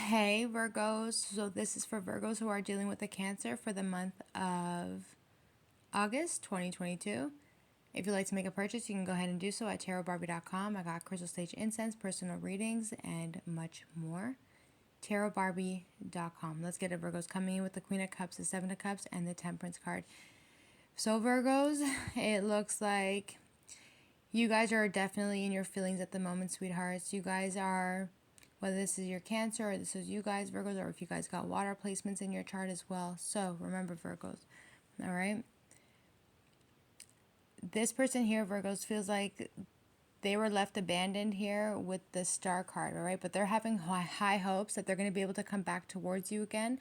Hey Virgos, so this is for Virgos who are dealing with a Cancer for the month of August 2022. If you'd like to make a purchase, you can go ahead and do so at TAROTBARBIE.com. I got crystal stage incense, personal readings, and much more. TAROTBARBIE.com. Let's get it, Virgos, coming in with the Queen of Cups, the Seven of Cups, and the Temperance card. So Virgos, it looks like you guys are definitely in your feelings at the moment, sweethearts. You guys are, whether this is your Cancer or this is you guys, Virgos, or if you guys got water placements in your chart as well. So remember, Virgos, all right? This person here, Virgos, feels like they were left abandoned here with the Star card, all right? But they're having high hopes that they're going to be able to come back towards you again,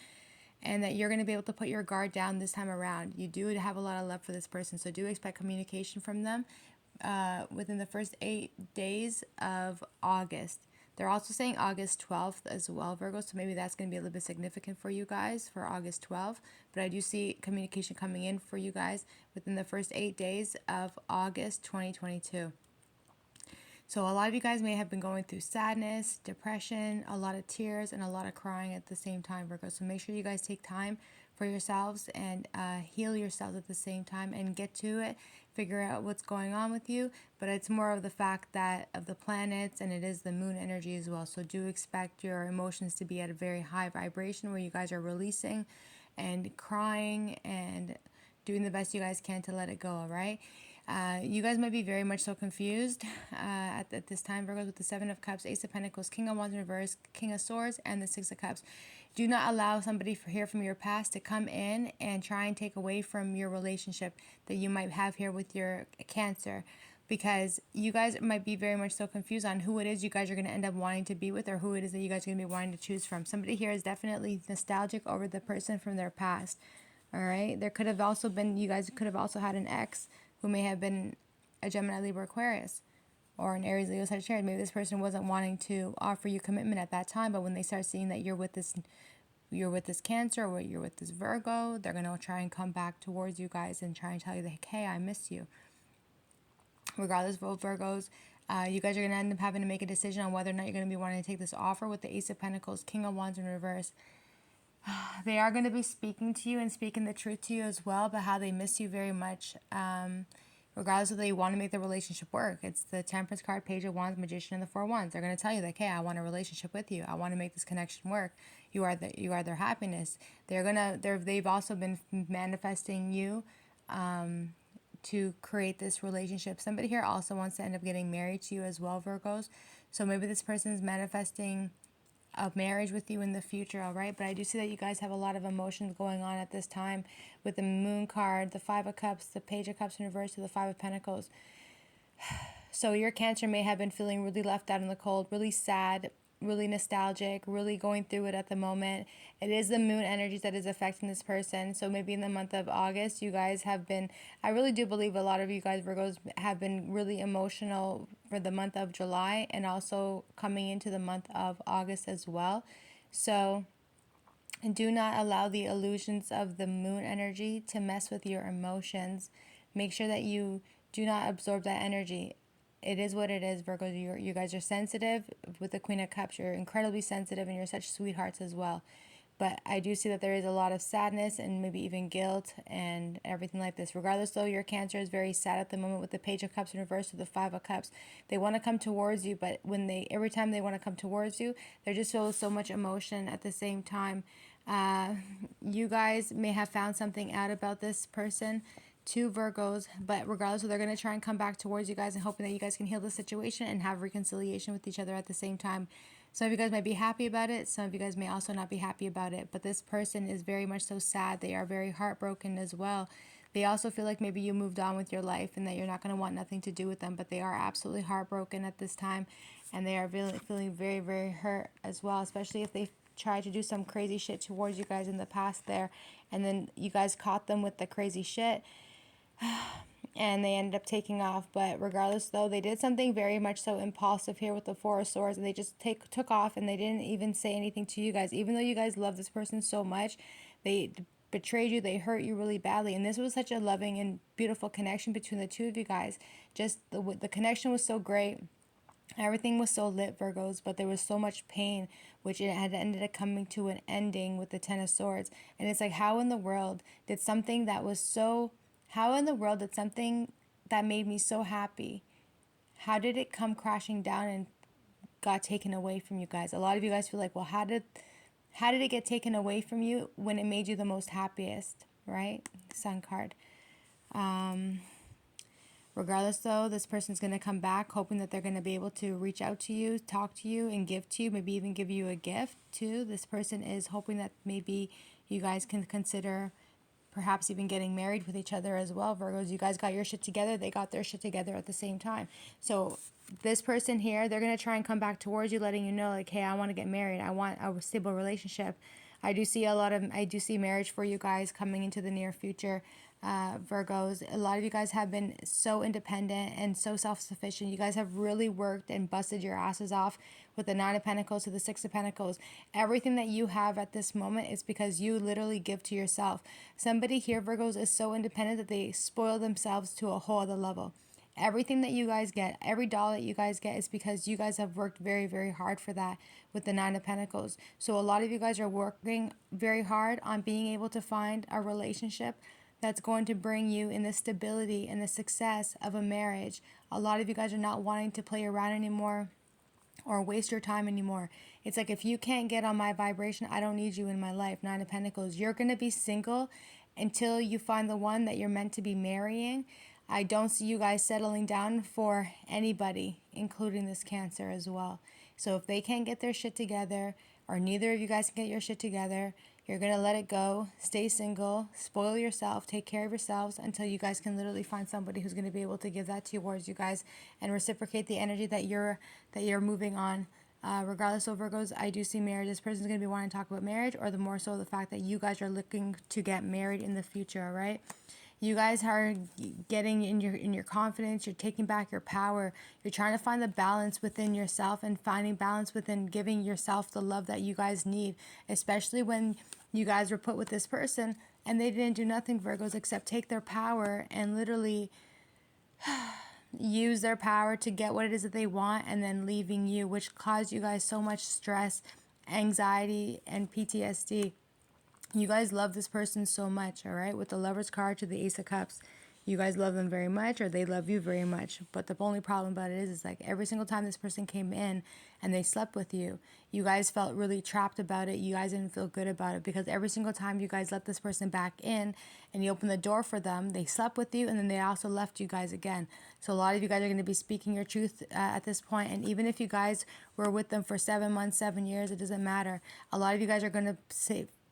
and that you're going to be able to put your guard down this time around. You do have a lot of love for this person, so do expect communication from them within the first 8 days of August. They're also saying August 12th as well, Virgo, so maybe that's going to be a little bit significant for you guys for August 12th. But I do see communication coming in for you guys within the first 8 days of August 2022. So a lot of you guys may have been going through sadness, depression, a lot of tears, and a lot of crying at the same time, Virgo. So make sure you guys take time for yourselves and heal yourselves at the same time and get to it. Figure out what's going on with you. But it's more of the fact that of the planets, and it is the moon energy as well. So do expect your emotions to be at a very high vibration where you guys are releasing and crying and doing the best you guys can to let it go, all right? You guys might be very much so confused at this time, Virgos, with the Seven of Cups, Ace of Pentacles, King of Wands in reverse, King of Swords, and the Six of Cups. Do not allow somebody here from your past to come in and try and take away from your relationship that you might have here with your Cancer, because you guys might be very much so confused on who it is you guys are going to end up wanting to be with, or who it is that you guys are going to be wanting to choose from. Somebody here is definitely nostalgic over the person from their past. All right. There could have also been, you guys could have also had an ex who may have been a Gemini, Libra, Aquarius, or an Aries, Leo, Sagittarius. Maybe this person wasn't wanting to offer you commitment at that time, but when they start seeing that you're with this Cancer, or you're with this Virgo, they're going to try and come back towards you guys and try and tell you that, hey, I miss you. Regardless of Virgos, you guys are going to end up having to make a decision on whether or not you're going to be wanting to take this offer with the Ace of Pentacles, King of Wands in reverse. They are going to be speaking to you and speaking the truth to you as well about how they miss you very much. Regardless of they want to make the relationship work. It's the Temperance card, Page of Wands, Magician, and the Four of Wands. They're going to tell you like, hey, I want a relationship with you. I want to make this connection work. You are their happiness. They've also been manifesting you to create this relationship. Somebody here also wants to end up getting married to you as well, Virgos. So maybe this person is manifesting a marriage with you in the future, all right? But I do see that you guys have a lot of emotions going on at this time with the Moon card, the Five of Cups, the Page of Cups in reverse to the Five of Pentacles. So your Cancer may have been feeling really left out in the cold, really sad, really nostalgic, really going through it at the moment. It is the moon energies that is affecting this person. So maybe in the month of August, you guys have been, I really do believe a lot of you guys, Virgos, have been really emotional for the month of July and also coming into the month of August as well. So do not allow the illusions of the moon energy to mess with your emotions. Make sure that you do not absorb that energy. It is what it is, Virgo. You guys are sensitive with the Queen of Cups. You're incredibly sensitive and you're such sweethearts as well. But I do see that there is a lot of sadness and maybe even guilt and everything like this. Regardless, though, your Cancer is very sad at the moment with the Page of Cups in reverse to the Five of Cups. They want to come towards you, but every time they want to come towards you, they're just filled with so much emotion at the same time. You guys may have found something out about this person, two Virgos, but regardless, they're going to try and come back towards you guys and hoping that you guys can heal the situation and have reconciliation with each other at the same time. Some of you guys might be happy about it. Some of you guys may also not be happy about it, but this person is very much so sad. They are very heartbroken as well. They also feel like maybe you moved on with your life and that you're not going to want nothing to do with them, but they are absolutely heartbroken at this time, and they are feeling very, very hurt as well, especially if they tried to do some crazy shit towards you guys in the past there, and then you guys caught them with the crazy shit and they ended up taking off. But regardless, though, they did something very much so impulsive here with the Four of Swords, and they just took off, and they didn't even say anything to you guys. Even though you guys love this person so much, they betrayed you, they hurt you really badly, and this was such a loving and beautiful connection between the two of you guys. Just the connection was so great. Everything was so lit, Virgos, but there was so much pain, which it had ended up coming to an ending with the Ten of Swords. And it's like, how in the world did something that was so, how in the world did something that made me so happy, how did it come crashing down and got taken away from you guys? A lot of you guys feel like, well, how did it get taken away from you when it made you the most happiest, right? Sun card. Regardless, though, this person's going to come back hoping that they're going to be able to reach out to you, talk to you, and give to you, maybe even give you a gift, too. This person is hoping that maybe you guys can consider perhaps even getting married with each other as well, Virgos. You guys got your shit together. They got their shit together at the same time. So this person here, they're going to try and come back towards you, letting you know, like, hey, I want to get married. I want a stable relationship. I do see marriage for you guys coming into the near future. Virgos, a lot of you guys have been so independent and so self-sufficient. You guys have really worked and busted your asses off with the Nine of Pentacles to the Six of Pentacles. Everything that you have at this moment is because you literally give to yourself. Somebody here, Virgos, is so independent that they spoil themselves to a whole other level. Everything that you guys get, every dollar that you guys get is because you guys have worked very, very hard for that with the Nine of Pentacles. So a lot of you guys are working very hard on being able to find a relationship that's going to bring you in the stability and the success of a marriage. A lot of you guys are not wanting to play around anymore or waste your time anymore. It's like, if you can't get on my vibration, I don't need you in my life. Nine of Pentacles. You're going to be single until you find the one that you're meant to be marrying. I don't see you guys settling down for anybody, including this Cancer as well. So if they can't get their shit together, or neither of you guys can get your shit together, you're going to let it go, stay single, spoil yourself, take care of yourselves until you guys can literally find somebody who's going to be able to give that towards you guys and reciprocate the energy that you're moving on. Regardless of Virgos, I do see marriage. This person's going to be wanting to talk about marriage, or the more so the fact that you guys are looking to get married in the future, all right? You guys are getting in your confidence. You're taking back your power. You're trying to find the balance within yourself and finding balance within giving yourself the love that you guys need, especially when you guys were put with this person and they didn't do nothing, Virgos, except take their power and literally use their power to get what it is that they want, and then leaving you, which caused you guys so much stress, anxiety, and PTSD. You guys love this person so much, all right? With the Lover's card to the Ace of Cups, you guys love them very much, or they love you very much. But the only problem about it is like, every single time this person came in and they slept with you, you guys felt really trapped about it. You guys didn't feel good about it, because every single time you guys let this person back in and you open the door for them, they slept with you, and then they also left you guys again. So a lot of you guys are going to be speaking your truth at this point. And even if you guys were with them for 7 months, 7 years, it doesn't matter. A lot of you guys are going to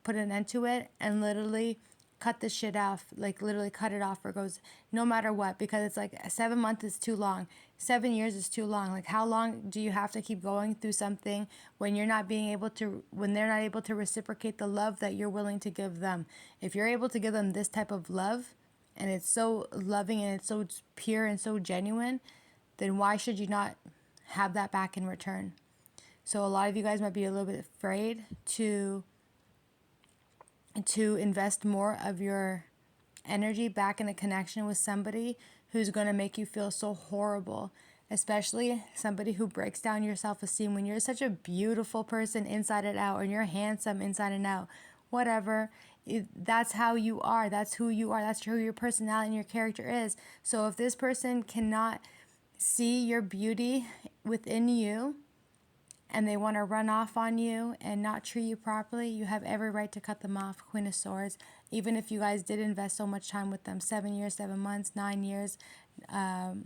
put an end to it and literally cut this shit off, like literally cut it off, Virgos, no matter what, because it's like 7 months is too long. 7 years is too long. Like, how long do you have to keep going through something when you're not being able to, when they're not able to reciprocate the love that you're willing to give them? If you're able to give them this type of love, and it's so loving and it's so pure and so genuine, then why should you not have that back in return? So a lot of you guys might be a little bit afraid to invest more of your energy back in a connection with somebody who's going to make you feel so horrible, especially somebody who breaks down your self-esteem when you're such a beautiful person inside and out, and you're handsome inside and out, whatever. That's how you are. That's who you are. That's who your personality and your character is. So if this person cannot see your beauty within you, and they want to run off on you and not treat you properly, you have every right to cut them off. Queen of Swords. Even if you guys did invest so much time with them, 7 years, 7 months, 9 years, at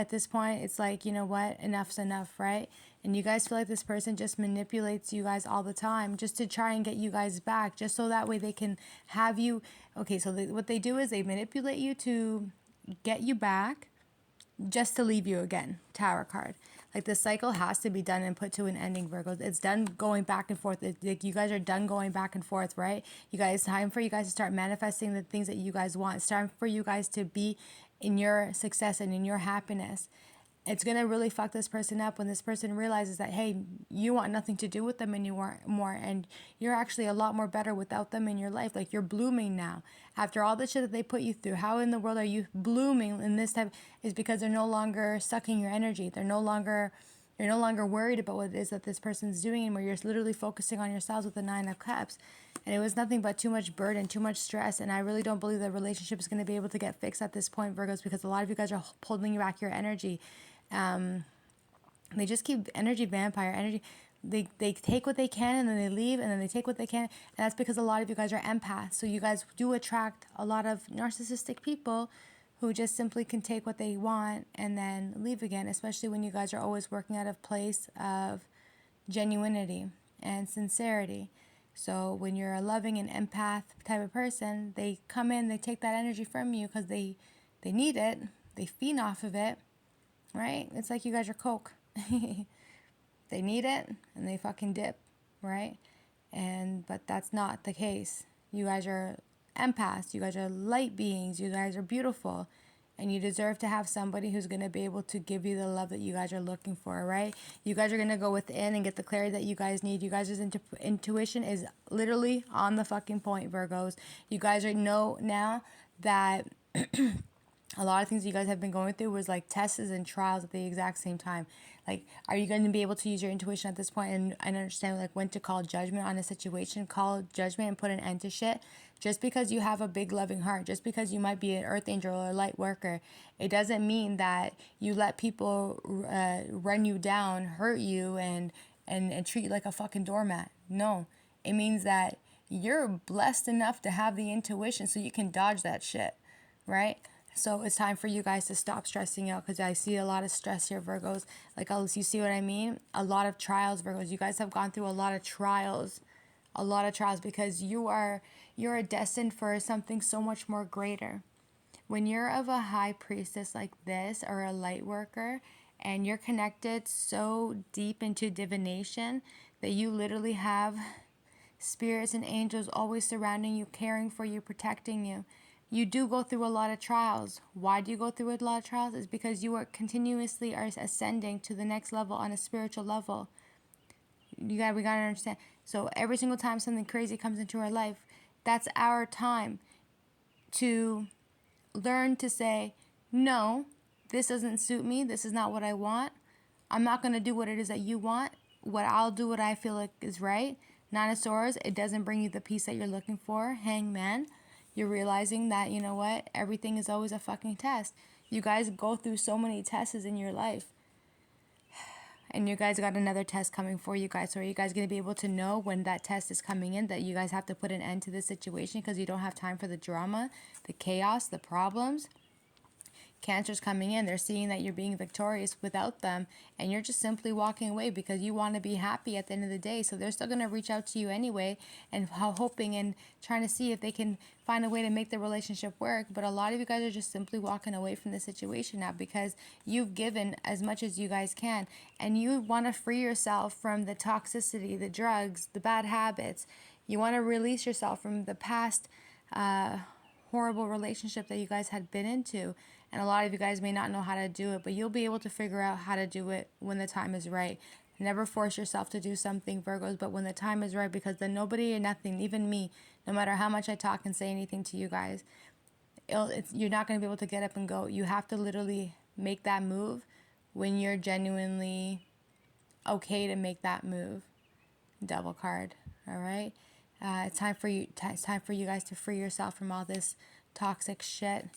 this point, it's like, you know what, enough's enough, right? And you guys feel like this person just manipulates you guys all the time just to try and get you guys back, just so that way they can have you. Okay, so what they do is they manipulate you to get you back, just to leave you again. Tower card. Like, the cycle has to be done and put to an ending, Virgos. It's done going back and forth. Like, you guys are done going back and forth, right? You guys, time for you guys to start manifesting the things that you guys want. It's time for you guys to be in your success and in your happiness. it's going to really fuck this person up when this person realizes that, hey, you want nothing to do with them anymore, and you're actually a lot more better without them in your life. Like, you're blooming now. After all the shit that they put you through, how in the world are you blooming in this type? Is because they're no longer sucking your energy. You're no longer worried about what it is that this person's doing anymore. You're literally focusing on yourselves with the Nine of Cups. And it was nothing but too much burden, too much stress. And I really don't believe the relationship is going to be able to get fixed at this point, Virgos, because a lot of you guys are holding back your energy. They just keep energy vampire energy. They take what they can and then they leave, and then they take what they can. And that's because a lot of you guys are empaths. So you guys do attract a lot of narcissistic people who just simply can take what they want and then leave again, especially when you guys are always working out of place of genuinity and sincerity. So when you're a loving and empath type of person, they come in, they take that energy from you because they need it, they feed off of it, right? It's like you guys are Coke. They need it and they fucking dip, right? But that's not the case. You guys are empaths, you guys are light beings, you guys are beautiful, and you deserve to have somebody who's going to be able to give you the love that you guys are looking for, right? You guys are going to go within and get the clarity that you guys need. You guys' intuition is literally on the fucking point, Virgos. You guys know now that a lot of things you guys have been going through was like tests and trials at the exact same time. Like, are you going to be able to use your intuition at this point and understand like when to call judgment on a situation, call judgment and put an end to shit? Just because you have a big loving heart, just because you might be an earth angel or a light worker, it doesn't mean that you let people run you down, hurt you, and treat you like a fucking doormat. No, it means that you're blessed enough to have the intuition so you can dodge that shit, right? So it's time for you guys to stop stressing out, because I see a lot of stress here, Virgos. Like, you see what I mean? A lot of trials, Virgos. You guys have gone through a lot of trials, because you're destined for something so much more greater. When you're of a high priestess like this, or a light worker, and you're connected so deep into divination that you literally have spirits and angels always surrounding you, caring for you, protecting you, you do go through a lot of trials. Why do you go through a lot of trials? It's because you are continuously ascending to the next level on a spiritual level. We gotta understand. So every single time something crazy comes into our life, that's our time to learn to say, no, this doesn't suit me. This is not what I want. I'm not going to do what it is that you want. I'll do what I feel like is right. Nine of Swords, it doesn't bring you the peace that you're looking for. Hangman, you're realizing that, you know what, everything is always a fucking test. You guys go through so many tests in your life. And you guys got another test coming for you guys. So are you guys going to be able to know when that test is coming in that you guys have to put an end to this situation because you don't have time for the drama, the chaos, the problems? Cancer's coming in. They're seeing that you're being victorious without them, and you're just simply walking away because you want to be happy at the end of the day. So they're still going to reach out to you anyway, and hoping and trying to see if they can find a way to make the relationship work. But a lot of you guys are just simply walking away from the situation now because you've given as much as you guys can, and you want to free yourself from the toxicity, the drugs, the bad habits. You want to release yourself from the past horrible relationship that you guys had been into. And a lot of you guys may not know how to do it, but you'll be able to figure out how to do it when the time is right. Never force yourself to do something, Virgos, but when the time is right, because then nobody or nothing, even me, no matter how much I talk and say anything to you guys, you're not going to be able to get up and go. You have to literally make that move when you're genuinely okay to make that move. Devil card, all right? It's time for you guys to free yourself from all this toxic shit.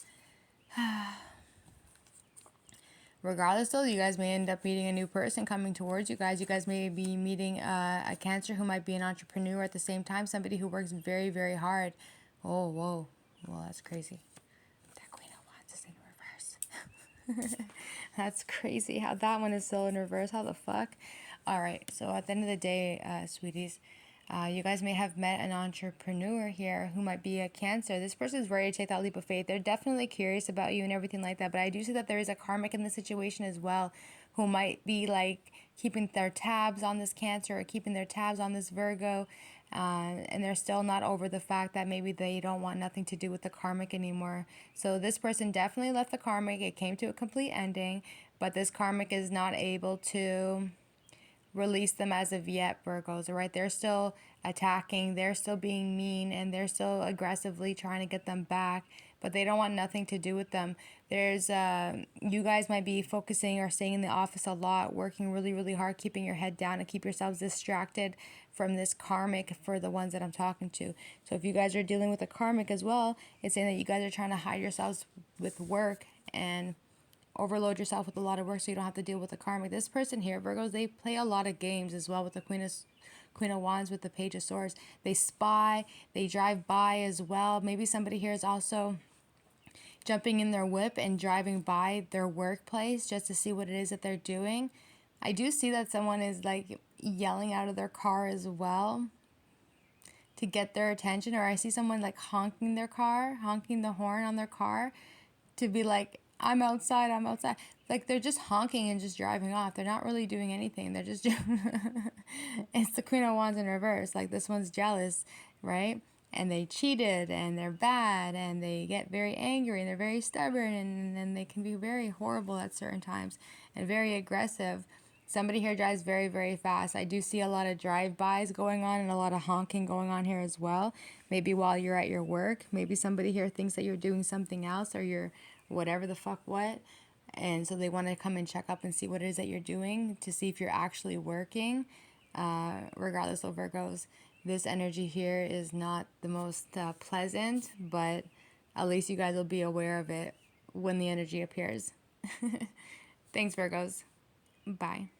Regardless though, you guys may end up meeting a new person coming towards you guys. You guys may be meeting a Cancer who might be an entrepreneur at the same time, somebody who works very, very hard. Oh, whoa, that's crazy. That Queen of Wands is in reverse. That's crazy how that one is still in reverse. How the fuck? All right, so at the end of the day, sweeties, you guys may have met an entrepreneur here who might be a Cancer. This person is ready to take that leap of faith. They're definitely curious about you and everything like that. But I do see that there is a karmic in this situation as well who might be like keeping their tabs on this Cancer or keeping their tabs on this Virgo. And they're still not over the fact that maybe they don't want nothing to do with the karmic anymore. So this person definitely left the karmic. It came to a complete ending. but this karmic is not able to release them as of yet, Virgos, all right? They're still attacking, they're still being mean, and they're still aggressively trying to get them back, but they don't want nothing to do with them. You guys might be focusing or staying in the office a lot, working really, really hard, keeping your head down to keep yourselves distracted from this karmic for the ones that I'm talking to. So if you guys are dealing with a karmic as well, it's saying that you guys are trying to hide yourselves with work and overload yourself with a lot of work so you don't have to deal with the karmic. This person here, Virgos, they play a lot of games as well with the Queen of Wands, with the Page of Swords. They spy, they drive by as well. Maybe somebody here is also jumping in their whip and driving by their workplace just to see what it is that they're doing. I do see that someone is like yelling out of their car as well to get their attention, or I see someone like honking their car, honking the horn on their car to be like, I'm outside, I'm outside. Like they're just honking and just driving off. They're not really doing anything. They're just it's the Queen of Wands in reverse. Like this one's jealous, right? And they cheated and they're bad and they get very angry and they're very stubborn and then they can be very horrible at certain times and very aggressive. Somebody here drives very, very fast. I do see a lot of drive-bys going on and a lot of honking going on here as well. Maybe while you're at your work. Maybe somebody here thinks that you're doing something else or you're whatever the fuck what. And so they want to come and check up and see what it is that you're doing to see if you're actually working. Regardless of Virgos, this energy here is not the most pleasant, but at least you guys will be aware of it when the energy appears. Thanks, Virgos. Bye.